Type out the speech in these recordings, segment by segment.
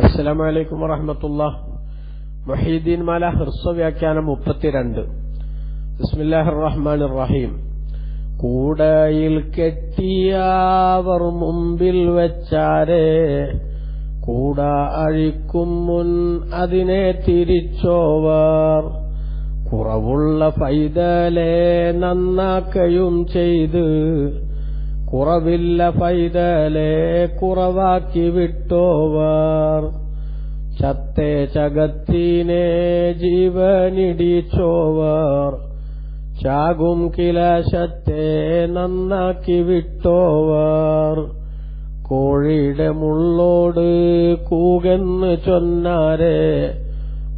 അസ്സലാമു അലൈക്കും വറഹ്മത്തുള്ളാഹി. മുഹീദ്ദീൻ മാല ഹിർസ വ്യാഖ്യാനം 32. ബിസ്മില്ലാഹിർ റഹ്മാനിർ റഹീം. കൂടയിൽ കെട്ടിയവർ മുമ്പിൽ വെച്ചാരേ, കൂട അഴിക്കും മുൻ അതിനെ തിരിച്ചോവർ. കുറവുള്ള ഫൈതലെ നന്നാക്കയും ചെയ്ത്, കുറവില്ല ഫൈതലെ കുറവാക്കി വിട്ടോവർ. ചത്തേ ചകത്തിനെ ജീവനിടിച്ചോവർ, ചാകും കിലാശത്തെ നന്നാക്കി വിട്ടോവർ. കോഴിയുടെ മുള്ളോട് കൂകെന്ന് ചൊന്നാരെ,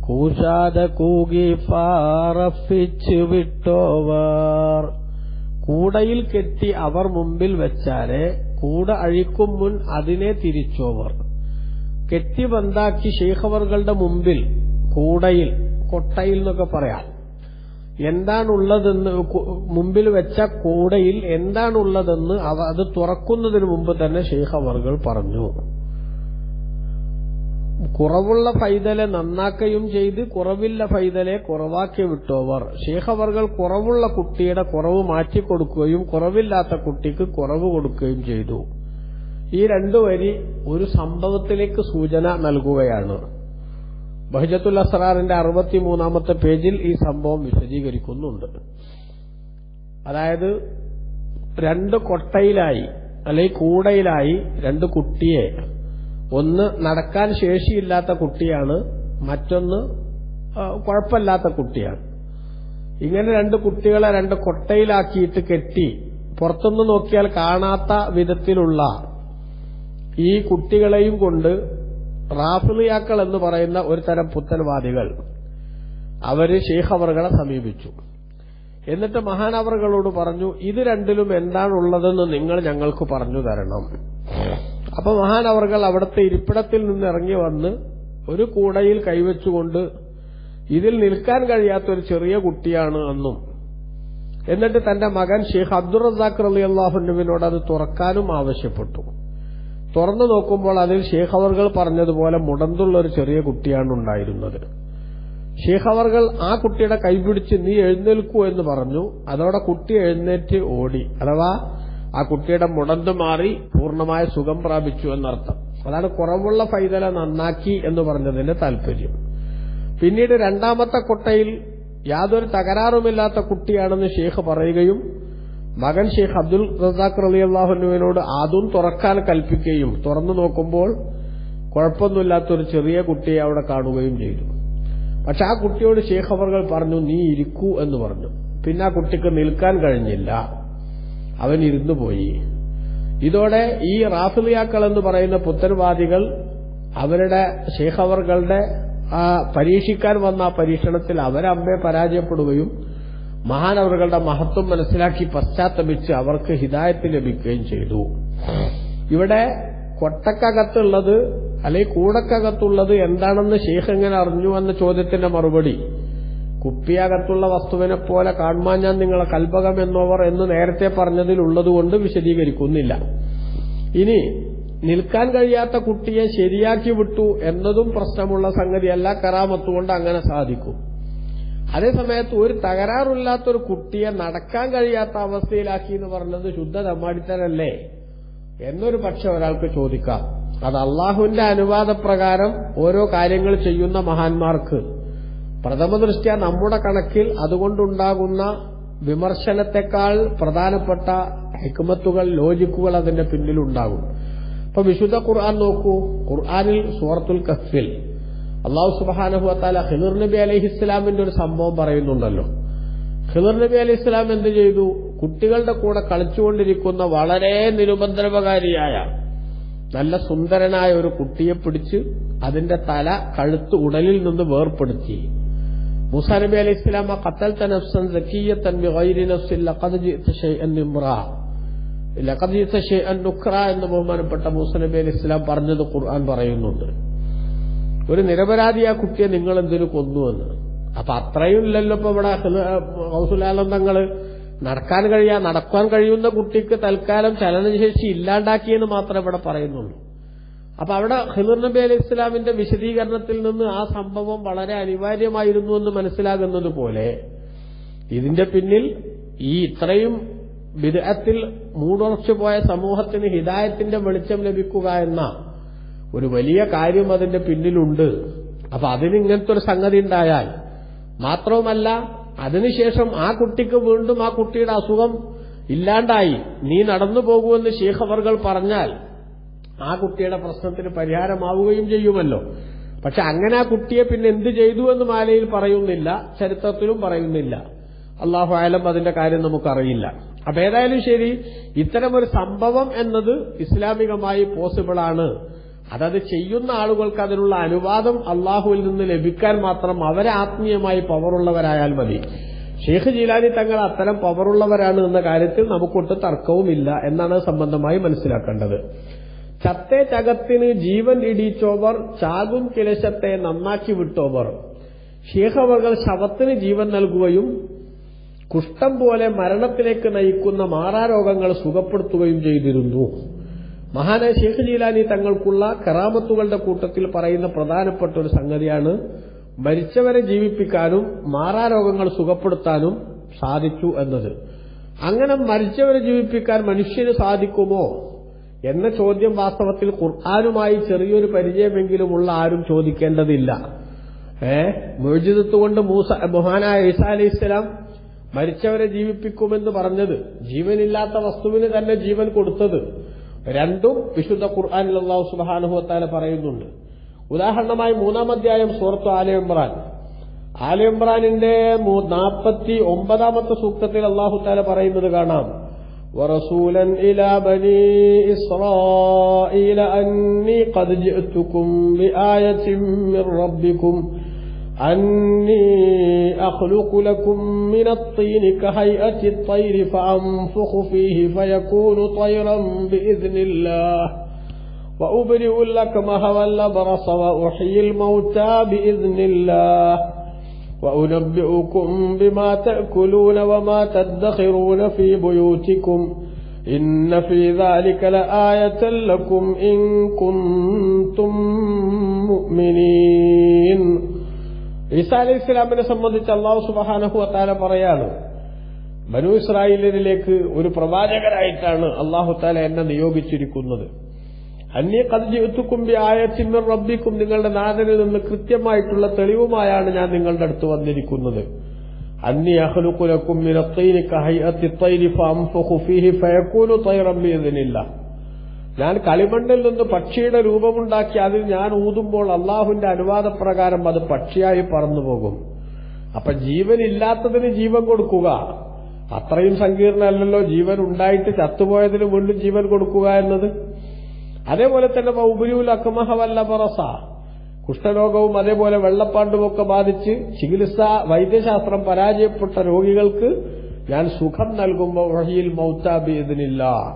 കൂശാതെ കൂകി പാറപ്പിച്ച് വിട്ടോവർ. കൂടയിൽ കെട്ടി അവർ മുമ്പിൽ വെച്ചാരെ, കൂട അഴിക്കും മുൻ അതിനെ തിരിച്ചോവർ. കെട്ടി ബന്ധാക്കി ശൈഖവറുകളുടെ മുമ്പിൽ, കൂടയിൽ, കൊട്ടയിൽ എന്നൊക്കെ പറയാം, എന്താണുള്ളതെന്ന് മുമ്പിൽ വെച്ച കൂടയിൽ എന്താണുള്ളതെന്ന് അത് തുറക്കുന്നതിന് മുമ്പ് തന്നെ ശൈഖവറുകൾ പറഞ്ഞു. കുറവുള്ള ഫൈതലെ നന്നാക്കുകയും ചെയ്ത്, കുറവില്ല ഫൈതലെ കുറവാക്കി വിട്ടോവർ. ശൈഖവറുകൾ കുറവുള്ള കുട്ടിയുടെ കുറവ് മാറ്റിക്കൊടുക്കുകയും കുറവില്ലാത്ത കുട്ടിക്ക് കുറവ് കൊടുക്കുകയും ചെയ്തു. ഈ രണ്ടു വരി ഒരു സംഭവത്തിലേക്ക് സൂചന നൽകുകയാണ്. ബഹ്ജത്തുൽ അസ്റാറിന്റെ 63-ാമത്തെ പേജിൽ ഈ സംഭവം വിശദീകരിക്കുന്നുണ്ട്. അതായത്, രണ്ട് കൊട്ടയിലായി അല്ലെങ്കിൽ കൂടയിലായി രണ്ട് കുട്ടിയെ, ഒന്ന് നടക്കാൻ ശേഷിയില്ലാത്ത കുട്ടിയാണ്, മറ്റൊന്ന് കുഴപ്പമില്ലാത്ത കുട്ടിയാണ്. ഇങ്ങനെ രണ്ട് കുട്ടികളെ രണ്ട് കൊട്ടയിലാക്കിയിട്ട് കെട്ടി, പുറത്തുനിന്ന് നോക്കിയാൽ കാണാത്ത വിധത്തിലുള്ള ഈ കുട്ടികളെയും കൊണ്ട് റാഫിളിയാക്കൾ എന്ന് പറയുന്ന ഒരു തരം പുത്തൻവാദികൾ അവര് ശൈഖവറുകളെ സമീപിച്ചു. എന്നിട്ട് മഹാനവറുകളോട് പറഞ്ഞു, ഇത് രണ്ടിലും എന്താണുള്ളതെന്ന് നിങ്ങൾ ഞങ്ങൾക്ക് പറഞ്ഞു തരണം. അപ്പൊ മഹാനവറുകൾ അവിടുത്തെ ഇരിപ്പിടത്തിൽ നിന്ന് ഇറങ്ങി വന്ന് ഒരു കൂടയിൽ കൈവച്ചുകൊണ്ട് ഇതിൽ നിൽക്കാൻ കഴിയാത്ത ഒരു ചെറിയ കുട്ടിയാണ് എന്നും, എന്നിട്ട് തന്റെ മകൻ ഷെയ്ഖ് അബ്ദുർ റസാഖ് റളിയല്ലാഹു അൻഹുവിനോട് അത് തുറക്കാനും ആവശ്യപ്പെട്ടു. തുറന്നു നോക്കുമ്പോൾ അതിൽ ശൈഖവറുകൾ പറഞ്ഞതുപോലെ മുടന്തുള്ള ഒരു ചെറിയ കുട്ടിയാണ് ഉണ്ടായിരുന്നത്. ശൈഖവറുകൾ ആ കുട്ടിയുടെ കൈപിടിച്ച് നീ എഴുന്നേൽക്കൂ എന്ന് പറഞ്ഞു. അതോടെ കുട്ടി എഴുന്നേറ്റ് ഓടി. അഥവാ ആ കുട്ടിയുടെ മുടന്ത് മാറി പൂർണ്ണമായ സുഖം പ്രാപിച്ചു എന്നർത്ഥം. അതാണ് കുറവുള്ള ഫൈതല നന്നാക്കി എന്ന് പറഞ്ഞതിന്റെ താല്പര്യം. പിന്നീട് രണ്ടാമത്തെ കൊട്ടയിൽ യാതൊരു തകരാറുമില്ലാത്ത കുട്ടിയാണെന്ന് ഷെയ്ഖ് പറയുകയും മകൻ ഷെയ്ഖ് അബ്ദുൽ റസാഖ് റളിയല്ലാഹു അൻഹുവിനോട് അതും തുറക്കാൻ കൽപ്പിക്കുകയും തുറന്നു നോക്കുമ്പോൾ കുഴപ്പമൊന്നുമില്ലാത്തൊരു ചെറിയ കുട്ടിയെ അവിടെ കാണുകയും ചെയ്തു. പക്ഷെ ആ കുട്ടിയോട് ശൈഖവറുകൾ പറഞ്ഞു, നീ ഇരിക്കൂ എന്ന് പറഞ്ഞു. പിന്നെ ആ കുട്ടിക്ക് നിൽക്കാൻ കഴിഞ്ഞില്ല, അവൻ ഇരുന്നു പോയി. ഇതോടെ ഈ റാഫിളിയാക്കൾ എന്ന് പറയുന്ന പുത്തൻവാദികൾ അവരുടെ ശൈഖവറുകളുടെ പരീക്ഷിക്കാൻ വന്ന ആ പരീക്ഷണത്തിൽ അവരമ്മയെ പരാജയപ്പെടുകയും മഹാനവറുകളുടെ മഹത്വം മനസ്സിലാക്കി പശ്ചാത്തപിച്ച് അവർക്ക് ഹിദായത്ത് ലഭിക്കുകയും ചെയ്തു. ഇവിടെ കൊട്ടക്കകത്തുള്ളത് അല്ലെങ്കിൽ കൂടക്കകത്തുള്ളത് എന്താണെന്ന് ശൈഖ് എങ്ങനെ അറിഞ്ഞു എന്ന ചോദ്യത്തിന്റെ മറുപടി, കുപ്പിയകത്തുള്ള വസ്തുവിനെ പോലെ കാണുവാൻ ഞാൻ നിങ്ങളെ കൽപകം എന്നോവർ എന്ന് നേരത്തെ പറഞ്ഞതിലുള്ളതുകൊണ്ട് വിശദീകരിക്കുന്നില്ല. ഇനി നിൽക്കാൻ കഴിയാത്ത കുട്ടിയെ ശരിയാക്കി വിട്ടു എന്നതും പ്രശ്നമുള്ള സംഗതിയല്ല, കറാമത്തുകൊണ്ട് അങ്ങനെ സാധിക്കും. അതേസമയത്ത് ഒരു തകരാറില്ലാത്തൊരു കുട്ടിയെ നടക്കാൻ കഴിയാത്ത അവസ്ഥയിലാക്കി എന്ന് പറഞ്ഞത് ശുദ്ധ തമ്മാടിത്തരല്ലേ എന്നൊരു പക്ഷെ ഒരാൾക്ക് ചോദിക്കാം. അത് അള്ളാഹുവിന്റെ അനുവാദപ്രകാരം ഓരോ കാര്യങ്ങൾ ചെയ്യുന്ന മഹാന്മാർക്ക് പ്രഥമ ദൃഷ്ട്യാ നമ്മുടെ കണക്കിൽ അതുകൊണ്ടുണ്ടാകുന്ന വിമർശനത്തെക്കാൾ പ്രധാനപ്പെട്ട ഹിക്മത്തുകൾ, ലോജിക്കുകൾ അതിന്റെ പിന്നിലുണ്ടാകും. ഇപ്പൊ വിശുദ്ധ ഖുർആൻ നോക്കൂ. ഖുർആനിൽ സൂറത്തുൽ കഹ്ഫിൽ അല്ലാഹു സുബ്ഹാനഹു വതആല ഖിദർ നബി അലൈഹിസ്സലാമിന്റെ ഒരു സംഭവം പറയുന്നുണ്ടല്ലോ. ഖിദർ നബി അലൈഹിസ്സലാം എന്ത് ചെയ്തു? കുട്ടികളുടെ കൂടെ കളിച്ചുകൊണ്ടിരിക്കുന്ന വളരെ നിരുപദ്രവകാരിയായ നല്ല സുന്ദരനായ ഒരു കുട്ടിയെ പിടിച്ച് അതിന്റെ തല, കഴുത്ത്, ഉടലിൽ നിന്ന് വേർപ്പെടുത്തി. മൂസാ നബി അലൈഹിസ്സലാം ഖതൽത നഫ്സൻ സകിയ്യതൻ ബിഗൈരി നഫ്സിൻ ലഖദ് ജിഅത ശൈഅൻ ഇംറാ ലഖദ് ജിഅത ശൈഅൻ നുക്റാ എന്ന് ബഹുമാനപ്പെട്ട മൂസാ നബി അലൈഹിസ്സലാം പറഞ്ഞത് ഖുർആൻ പറയുന്നുണ്ട്. ഒരു നിരപരാധിയാ കുട്ടിയെ നിങ്ങൾ എന്തിനു കൊന്നുവെന്ന്. അപ്പൊ അത്രയും ഇല്ലല്ലോ ഇപ്പൊ ഇവിടെ ഗൗസുൽ തങ്ങള് നടക്കാൻ കഴിയുന്ന കുട്ടിക്ക് തൽക്കാലം ചലനശേഷി ഇല്ലാണ്ടാക്കിയെന്ന് മാത്രമേ ഇവിടെ പറയുന്നുള്ളൂ. അപ്പൊ അവിടെ ഖിളിർ നബി അലൈഹി ഇസ്ലാമിന്റെ വിശദീകരണത്തിൽ നിന്ന് ആ സംഭവം വളരെ അനിവാര്യമായിരുന്നു എന്ന് മനസ്സിലാകുന്നത് പോലെ ഇതിന്റെ പിന്നിൽ ഈ ഇത്രയും ബിദ്അത്തിൽ മൂടുറച്ചു പോയ സമൂഹത്തിന് ഹിദായത്തിന്റെ വെളിച്ചം ലഭിക്കുക എന്ന ഒരു വലിയ കാര്യം അതിന്റെ പിന്നിലുണ്ട്. അപ്പൊ അതിന് ഇങ്ങനത്തെ ഒരു സംഗതി ഉണ്ടായാൽ മാത്രവുമല്ല അതിനുശേഷം ആ കുട്ടിക്ക് വീണ്ടും ആ കുട്ടിയുടെ അസുഖം ഇല്ലാണ്ടായി നീ നടന്നു പോകുമെന്ന് ശൈഖ് അവർകൾ പറഞ്ഞാൽ ആ കുട്ടിയുടെ പ്രശ്നത്തിന് പരിഹാരമാവുകയും ചെയ്യുമല്ലോ. പക്ഷെ അങ്ങനെ ആ കുട്ടിയെ പിന്നെ എന്ത് ചെയ്തു എന്ന് മാലയിൽ പറയുന്നില്ല, ചരിത്രത്തിലും പറയുന്നില്ല. അല്ലാഹു അഅലം, അതിന്റെ കാര്യം നമുക്കറിയില്ല. അപ്പൊ ഏതായാലും ശരി, ഇത്തരമൊരു സംഭവം എന്നത് ഇസ്ലാമികമായി പോസിബിളാണ്. അതത് ചെയ്യുന്ന ആളുകൾക്ക് അതിനുള്ള അനുവാദം അള്ളാഹുവിൽ നിന്ന് ലഭിക്കാൻ മാത്രം അവരെ ആത്മീയമായി പവറുള്ളവരായാൽ മതി. ഷെയ്ഖ് ജീലാനി തങ്ങൾ അത്തരം പവറുള്ളവരാണ് എന്ന കാര്യത്തിൽ നമുക്കൊട്ട് തർക്കവുമില്ല എന്നാണ് സംബന്ധമായി മനസ്സിലാക്കേണ്ടത്. ചത്തേ ചകത്തിന് ജീവൻ ഇടിച്ചോവർ ചാകും കിലശത്തെ നന്നാക്കി വിട്ടോവർ. ഷെയ്ഖ് അവർകൾ ശവത്തിന് ജീവൻ നൽകുകയും കുഷ്ഠം പോലെ മരണത്തിലേക്ക് നയിക്കുന്ന മാറാരോഗങ്ങൾ സുഖപ്പെടുത്തുകയും ചെയ്തിരുന്നു. മഹാനായ ഷെയ്ഖ് ജീലാനി തങ്ങൾക്കുള്ള കറാമത്തുകളുടെ കൂട്ടത്തിൽ പറയുന്ന പ്രധാനപ്പെട്ട ഒരു സംഗതിയാണ് മരിച്ചവരെ ജീവിപ്പിക്കാനും മാറാരോഗങ്ങൾ സുഖപ്പെടുത്താനും സാധിച്ചു എന്നത്. അങ്ങനെ മരിച്ചവരെ ജീവിപ്പിക്കാൻ മനുഷ്യന് സാധിക്കുമോ എന്ന ചോദ്യം വാസ്തവത്തിൽ ഖുർആനുമായി ചെറിയൊരു പരിചയമെങ്കിലുമുള്ള ആരും ചോദിക്കേണ്ടതില്ല. മുഅ്ജിസത്ത് കൊണ്ട് മഹാനായ ഈസാ അലൈഹിസ്സലാം മരിച്ചവരെ ജീവിപ്പിക്കുമെന്ന് പറഞ്ഞത്, ജീവനില്ലാത്ത വസ്തുവിന് തന്നെ ജീവൻ കൊടുത്തത്, രണ്ടും വിശുദ്ധ ഖുർആനിൽ അല്ലാഹു സുബ്ഹാനഹു വ തആല പറയുന്നുണ്ട്. ഉദാഹരണമായി 3-ാം അധ്യായം സൂറത്ത് ആല ഇംറാനിന്റെ 49-ാമത്തെ സൂക്തത്തിൽ അല്ലാഹു തആല പറയുന്നത് കാണാം. വറസൂലൻ ഇലാ ബനീ ഇസ്രായീല അന്നീ ഖദ് ജിഅ്തുകും ബിആയത്തിൻ മിർ റബ്ബികും أني أخلق لكم من الطين كهيئة الطير فأنفخ فيه فيكون طيرا بإذن الله وأبرئ الأكمه والأبرص وأحيي الموتى بإذن الله وأنبئكم بما تأكلون وما تدخرون في بيوتكم إن في ذلك لآية لكم إن كنتم مؤمنين. ഈസാ അലൈഹി ഇസ്ലാമിനെ സംബന്ധിച്ച് അല്ലാഹു സുബ്ഹാനഹു വ തആല പറയാണ്, ബനൂ ഇസ്രായേലിലേക്ക് ഒരു പ്രവാചകരായിട്ടാണ് അല്ലാഹു തആല എന്നെ നിയോഗിച്ചിരിക്കുന്നത്. അന്നീ ഖദ് ജിഅ്തുകും ബിആയത്തിൻ മിർ റബ്ബികും, നിങ്ങളുടെ നാഥനിൽ നിന്ന് കൃത്യമായിട്ടുള്ള തെളിവുമായാണ് ഞാൻ നിങ്ങളുടെ അടുത്ത് വന്നിരിക്കുന്നത്. അന്നീ അഖ്ലുഖു ലക്കും മിനത് തൈനി കഹൈഅത്തി തൈരി ഫഅൻഫുഖു ഫീഹി ഫയകൂനു തൈറൻ ബിഇദ്നില്ലാഹ്. ഞാൻ കളിമണ്ണിൽ നിന്ന് പക്ഷിയുടെ രൂപമുണ്ടാക്കി അതിൽ ഞാൻ ഊതുമ്പോൾ അള്ളാഹുവിന്റെ അനുവാദപ്രകാരം അത് പക്ഷിയായി പറന്നുപോകും. അപ്പൊ ജീവനില്ലാത്തതിന് ജീവൻ കൊടുക്കുക അത്രയും സങ്കീർണമല്ലല്ലോ, ജീവൻ ഉണ്ടായിട്ട് ചത്തുപോയതിന് വീണ്ടും ജീവൻ കൊടുക്കുക എന്നത്. അതേപോലെ തന്നെ ഉബരിഉൽ അക്മഹ വല്ലബറസ, കുഷ്ഠരോഗവും അതേപോലെ വെള്ളപ്പാണ്ടുമൊക്കെ ബാധിച്ച് ചികിത്സാ വൈദ്യശാസ്ത്രം പരാജയപ്പെട്ട രോഗികൾക്ക് ഞാൻ സുഖം നൽകുമ്പോൾ വഹിയിൽ മൗതാ ബിഇദ്നില്ലാഹ്,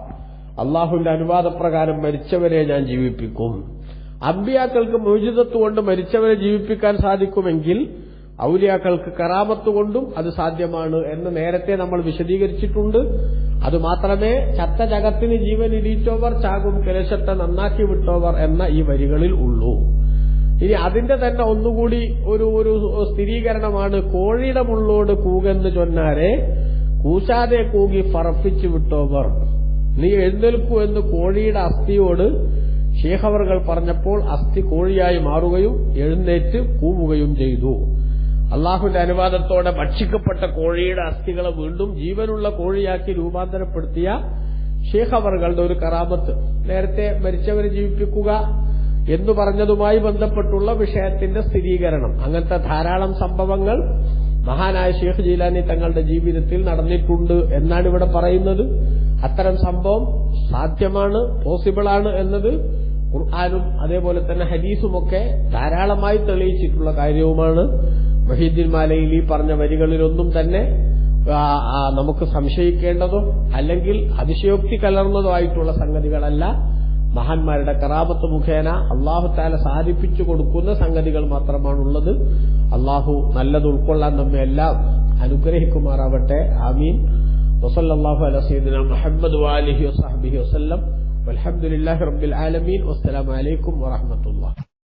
അള്ളാഹുവിന്റെ അനുവാദപ്രകാരം മരിച്ചവരെ ഞാൻ ജീവിപ്പിക്കും. അമ്പിയാക്കൾക്ക് മുഅ്ജിസത്ത് കൊണ്ട് മരിച്ചവരെ ജീവിപ്പിക്കാൻ സാധിക്കുമെങ്കിൽ ഔലിയാക്കൾക്ക് കറാമത്ത് കൊണ്ടും അത് സാധ്യമാണ് എന്ന് നേരത്തെ നമ്മൾ വിശദീകരിച്ചിട്ടുണ്ട്. അതുമാത്രമേ ചത്ത ജഗത്തിന് ജീവൻ ഇടിച്ചോവർ ചാകും കിലശത്തെ നന്നാക്കി വിട്ടോവർ എന്ന ഈ വരികളിൽ ഉള്ളൂ. ഇനി അതിന്റെ തന്നെ ഒന്നുകൂടി ഒരു സ്ഥിരീകരണമാണ്, കോഴിയുടെ മുള്ളോട് കൂകെന്ന് ചൊന്നാരെ കൂശാതെ കൂകി ഫറപ്പിച്ചു വിട്ടോവർ. നീ എഴുന്നേൽക്കൂ എന്ന് കോഴിയുടെ അസ്ഥിയോട് ശൈഖ് അവർകൾ പറഞ്ഞപ്പോൾ അസ്ഥി കോഴിയായി മാറുകയും എഴുന്നേറ്റ് കൂവുകയും ചെയ്തു. അള്ളാഹുവിന്റെ അനുവാദത്തോടെ ഭക്ഷിക്കപ്പെട്ട കോഴിയുടെ അസ്ഥികളെ വീണ്ടും ജീവനുള്ള കോഴിയാക്കി രൂപാന്തരപ്പെടുത്തിയ ശൈഖ് അവർകളുടെ ഒരു കറാമത്ത്. നേരത്തെ മരിച്ചവരെ ജീവിപ്പിക്കുക എന്നു പറഞ്ഞതുമായി ബന്ധപ്പെട്ടുള്ള വിഷയത്തിന്റെ സ്ഥിരീകരണം. അങ്ങനത്തെ ധാരാളം സംഭവങ്ങൾ മഹാനായ ശൈഖ് ജീലാനി തങ്ങളുടെ ജീവിതത്തിൽ നടന്നിട്ടുണ്ട് എന്നാണ് ഇവിടെ പറയുന്നത്. അത്തരം സംഭവം സാധ്യമാണ്, പോസിബിളാണ് എന്നത് ഖുർആനും അതേപോലെ തന്നെ ഹദീസുമൊക്കെ ധാരാളമായി തെളിയിച്ചിട്ടുള്ള കാര്യവുമാണ്. മുഹീദ്ദീൻ മാലയിലി പറഞ്ഞ വരികളിലൊന്നും തന്നെ നമുക്ക് സംശയിക്കേണ്ടതോ അല്ലെങ്കിൽ അതിശയോക്തി കലർന്നതോ ആയിട്ടുള്ള സംഗതികളല്ല. മഹാന്മാരുടെ കറാമത്ത് മുഖേന അല്ലാഹു തആല സാധിപ്പിച്ചു കൊടുക്കുന്ന സംഗതികൾ മാത്രമാണുള്ളത്. അല്ലാഹു നല്ലത് ഉൾക്കൊള്ളാൻ നമ്മെ എല്ലാം അനുഗ്രഹിക്കുമാറാവട്ടെ. ആമീൻ. വസല്ലല്ലാഹു അലാ സയ്യിദിനാ മുഹമ്മദ് വഅലിഹി വസഹ്ബിഹി വസല്ലം. വൽഹംദുലില്ലാഹി റബ്ബിൽ ആലമീൻ. വസ്സലാമു അലൈക്കും വറഹ്മത്തുള്ളാഹി.